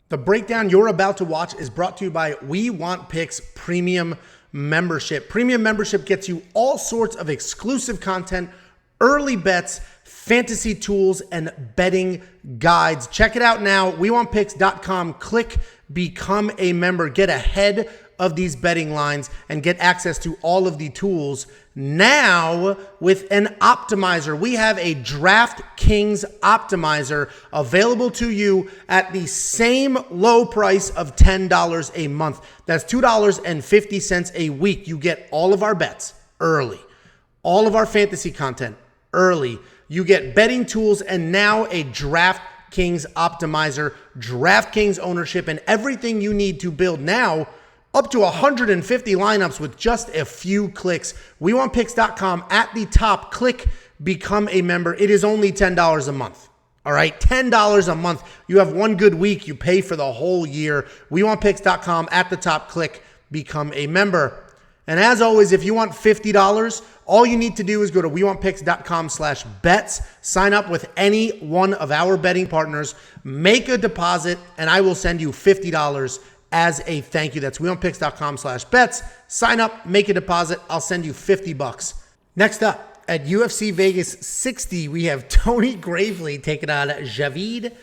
The breakdown you're about to watch is brought to you by We Want Picks Premium Membership. Premium membership gets you all sorts of exclusive content, early bets, fantasy tools, and betting guides. Check it out now, WeWantPicks.com. Click Become a Member. Get ahead of these betting lines and get access to all of the tools now with an optimizer. We have a DraftKings optimizer available to you at the same low price of $10 a month. That's $2.50 a week. You get all of our bets early, all of our fantasy content early. You get betting tools and now a DraftKings optimizer, DraftKings ownership, and everything you need to build now up to 150 lineups with just a few clicks. WeWantPicks.com at the top. Click Become a Member. It is only $10 a month. All right, $10 a month. You have one good week. You pay for the whole year. WeWantPicks.com at the top. Click Become a Member. And as always, if you want $50, all you need to do is go to WeWantPicks.com/bets, sign up with any one of our betting partners, make a deposit, and I will send you $50 as a thank you. That's WeWantPicks.com/bets. Sign up, make a deposit. I'll send you $50. Next up, at UFC Vegas 60, we have Tony Gravely taking on Javid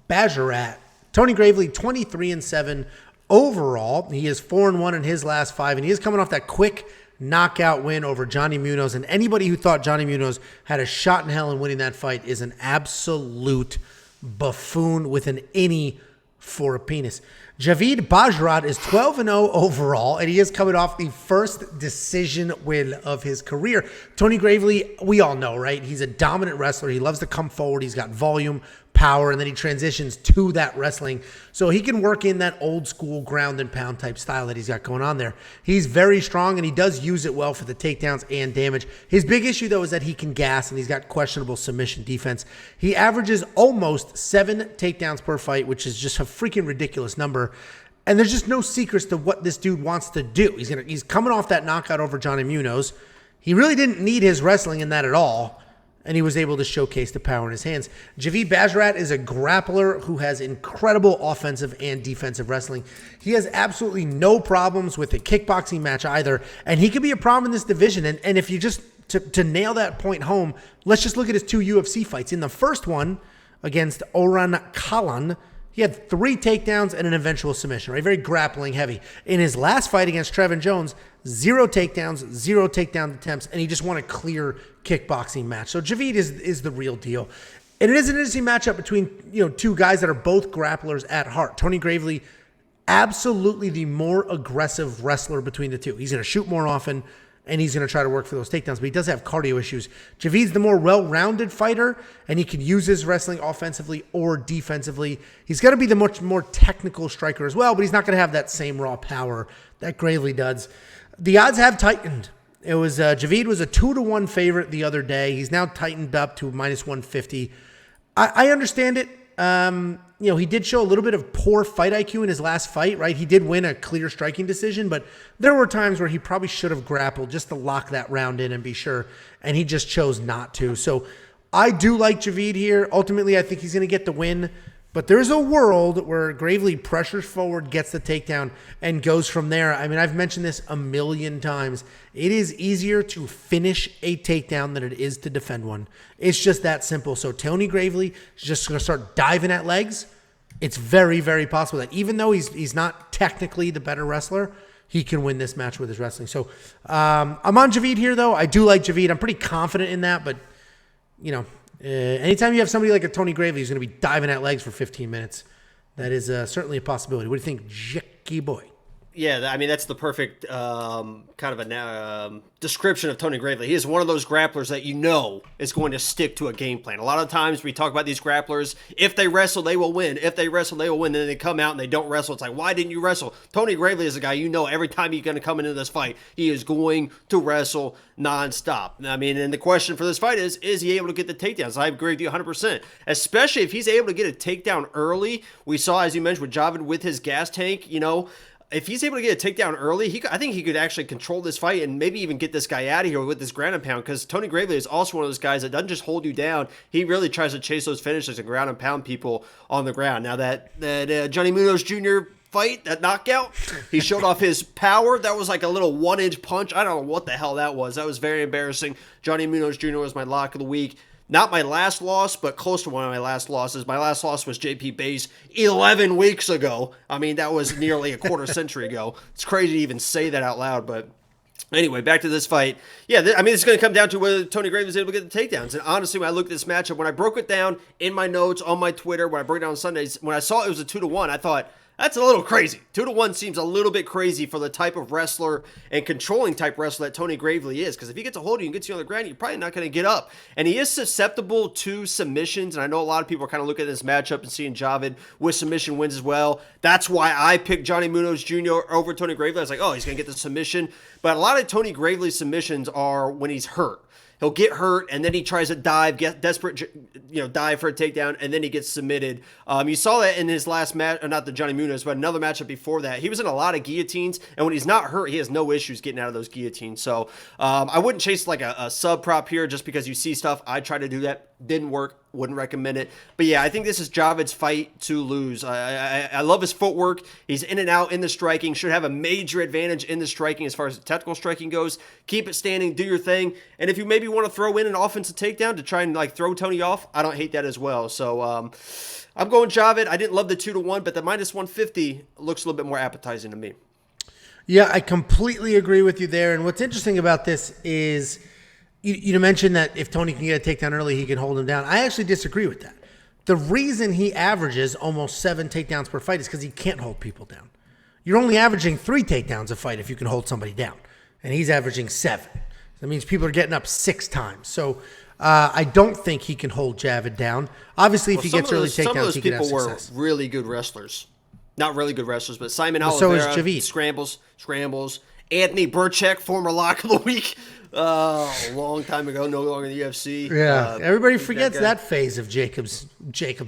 Basharat. Tony Gravely, 23-7 overall. He is 4-1 in his last 5, and he is coming off that quick knockout win over Johnny Munoz. And anybody who thought Johnny Munoz had a shot in hell in winning that fight is an absolute buffoon with an innie for a penis. Javid Basharat is 12-0 overall, and he is coming off the first decision win of his career. Tony Gravely, we all know, right? He's a dominant wrestler. He loves to come forward. He's got volume, power, and then he transitions to that wrestling. So he can work in that old school ground and pound type style that he's got going on there. He's very strong, and he does use it well for the takedowns and damage. His big issue, though, is that he can gas, and he's got questionable submission defense. He averages almost 7 takedowns per fight, which is just a freaking ridiculous number. And there's just no secrets to what this dude wants to do. He's coming off that knockout over Johnny Munoz. He really didn't need his wrestling in that at all, and he was able to showcase the power in his hands. Javid Basharat is a grappler who has incredible offensive and defensive wrestling. He has absolutely no problems with a kickboxing match either, and he could be a problem in this division. And if you just, to nail that point home, let's just look at his 2 UFC fights. In the first one against Oran Kalan, he had 3 takedowns and an eventual submission, right? Very grappling heavy. In his last fight against Trevin Jones, 0 takedowns, 0 takedown attempts, and he just won a clear kickboxing match. So Javid is the real deal. And it is an interesting matchup between, 2 guys that are both grapplers at heart. Tony Gravely, absolutely the more aggressive wrestler between the two. He's going to shoot more often, and he's going to try to work for those takedowns, but he does have cardio issues. Javid's the more well-rounded fighter, and he can use his wrestling offensively or defensively. He's going to be the much more technical striker as well, but he's not going to have that same raw power that Gravely does. The odds have tightened. It was Javid was a 2-1 favorite the other day. He's now tightened up to -150. I understand it. He did show a little bit of poor fight IQ in his last fight, right? He did win a clear striking decision, but there were times where he probably should have grappled just to lock that round in and be sure, and he just chose not to. So I do like Javid here. Ultimately, I think he's going to get the win, but there's a world where Gravely pressures forward, gets the takedown, and goes from there. I mean, I've mentioned this a million times. It is easier to finish a takedown than it is to defend one. It's just that simple. So Tony Gravely is just going to start diving at legs. It's very, very possible that even though he's not technically the better wrestler, he can win this match with his wrestling. So I'm on Javid here, though. I do like Javid. I'm pretty confident in that, but, anytime you have somebody like a Tony Gravely who's going to be diving at legs for 15 minutes, that is certainly a possibility. What do you think, Jicky boy? Yeah, I mean, that's the perfect kind of a description of Tony Gravely. He is one of those grapplers that is going to stick to a game plan. A lot of times we talk about these grapplers, if they wrestle, they will win. If they wrestle, they will win. Then they come out and they don't wrestle. It's like, why didn't you wrestle? Tony Gravely is a guy, every time he's going to come into this fight, he is going to wrestle nonstop. I mean, and the question for this fight is he able to get the takedowns? I agree with you 100%, especially if he's able to get a takedown early. We saw, as you mentioned, with Javid with his gas tank, if he's able to get a takedown early, I think he could actually control this fight and maybe even get this guy out of here with this ground and pound, because Tony Gravely is also one of those guys that doesn't just hold you down. He really tries to chase those finishes and ground and pound people on the ground. Now that Johnny Munoz Jr. fight, that knockout, he showed off his power. That was like a little 1-inch punch. I don't know what the hell that was. That was very embarrassing. Johnny Munoz Jr. was my lock of the week. Not my last loss, but close to one of my last losses. My last loss was JP Base 11 weeks ago. I mean, that was nearly a quarter century ago. It's crazy to even say that out loud, but anyway, back to this fight. Yeah, I mean, it's going to come down to whether Tony Gravely was able to get the takedowns. And honestly, when I looked at this matchup, when I broke it down in my notes on my Twitter, when I broke it down on Sundays, when I saw it was a 2-1, I thought, that's a little crazy. 2-1 seems a little bit crazy for the type of wrestler and controlling type wrestler that Tony Gravely is. Because if he gets a hold of you and gets you on the ground, you're probably not going to get up. And he is susceptible to submissions. And I know a lot of people are kind of looking at this matchup and seeing Javid with submission wins as well. That's why I picked Johnny Munoz Jr. over Tony Gravely. I was like, oh, he's going to get the submission. But a lot of Tony Gravely's submissions are when he's hurt. He'll get hurt, and then he tries to dive, get desperate, dive for a takedown, and then he gets submitted. You saw that in his last match, not the Johnny Munoz, but another matchup before that. He was in a lot of guillotines, and when he's not hurt, he has no issues getting out of those guillotines. So I wouldn't chase like a sub prop here just because you see stuff. I tried to do that. Didn't work. Wouldn't recommend it. But yeah, I think this is Javid's fight to lose. I love his footwork. He's in and out in the striking. Should have a major advantage in the striking as far as the technical striking goes. Keep it standing. Do your thing. And if you maybe want to throw in an offensive takedown to try and like throw Tony off, I don't hate that as well. So I'm going Javid. I didn't love the 2-1, but the -150 looks a little bit more appetizing to me. Yeah, I completely agree with you there. And what's interesting about this is you mentioned that if Tony can get a takedown early, he can hold him down. I actually disagree with that. The reason he averages almost 7 takedowns per fight is because he can't hold people down. You're only averaging 3 takedowns a fight if you can hold somebody down. And he's averaging 7. That means people are getting up 6 times. So I don't think he can hold Javid down. Obviously, if he gets early takedowns, he can have success. Some of those people were really good wrestlers. Not really good wrestlers, but Simon Oliveira, so is Javid. Scrambles. Anthony Burchek, former lock of the week. A long time ago, no longer in the UFC. Yeah, everybody forgets that phase of Jacob's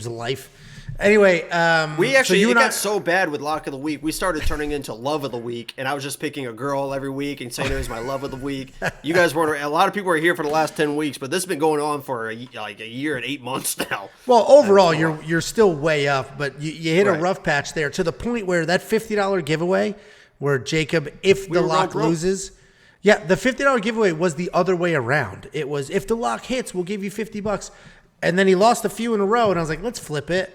life. Anyway, it got so bad with lock of the week, we started turning into love of the week, and I was just picking a girl every week and saying it was my love of the week. You guys weren't. A lot of people are here for the last 10 weeks, but this has been going on for a year and 8 months now. Well, overall, you're still way up, but you hit a rough patch there to the point where that $50 giveaway, where Jacob, if the lock loses. Yeah, the $50 giveaway was the other way around. It was, if the lock hits, we'll give you $50. And then he lost a few in a row, and I was like, let's flip it.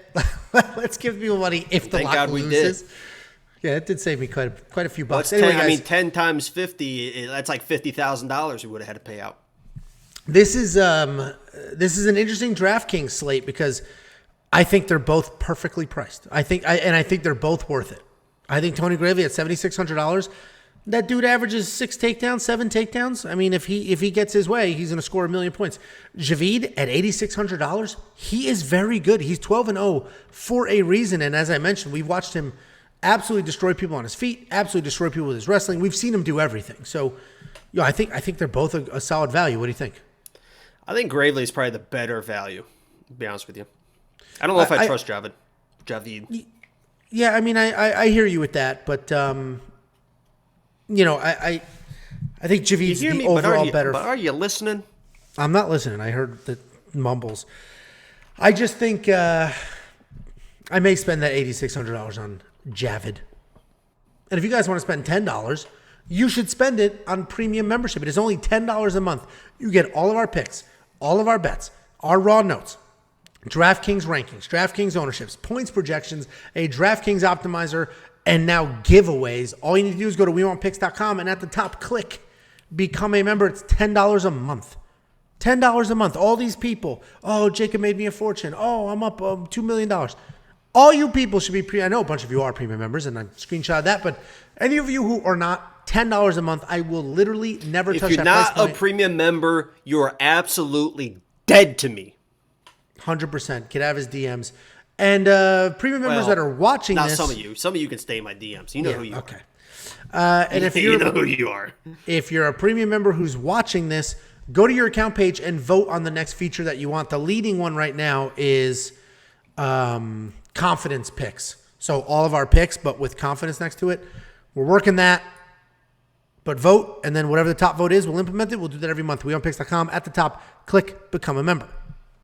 Let's give people money if the lock loses. We did. Yeah, it did save me quite a few bucks. Anyway, 10 times 50, that's like $50,000 we would have had to pay out. This is an interesting DraftKings slate because I think they're both perfectly priced. I think they're both worth it. I think Tony Gravely at $7,600. That dude averages 6 takedowns, 7 takedowns. I mean, if he gets his way, he's going to score 1 million points. Javid at $8,600, he is very good. He's 12-0 for a reason. And as I mentioned, we've watched him absolutely destroy people on his feet, absolutely destroy people with his wrestling. We've seen him do everything. So, I think they're both a solid value. What do you think? I think Gravely is probably the better value, to be honest with you. I don't know if I trust Javid. Yeah, I mean, I hear you with that, but I think Javid's the overall better. But are you listening? I'm not listening. I heard the mumbles. I just think I may spend that $8,600 on Javid. And if you guys want to spend $10, you should spend it on premium membership. It is only $10 a month. You get all of our picks, all of our bets, our raw notes, DraftKings rankings, DraftKings ownerships, points projections, a DraftKings optimizer, and now giveaways. All you need to do is go to WeWantPicks.com and at the top, click Become a Member. It's $10 a month. $10 a month. All these people. Oh, Jacob made me a fortune. Oh, I'm up $2 million. All you people should be I know a bunch of you are premium members, and I screenshot that, but any of you who are not, $10 a month, I will literally never touch that. If you're not a premium member, you are absolutely dead to me. 100%. Get out of his DMs. And premium members that are watching this. Not some of you. Some of you can stay in my DMs. You know who you are. Okay. And if you know who you are. If you're a premium member who's watching this, go to your account page and vote on the next feature that you want. The leading one right now is confidence picks. So all of our picks, but with confidence next to it. We're working that. But vote, and then whatever the top vote is, we'll implement it. We'll do that every month. WeWantPicks.com. At the top, click Become a Member.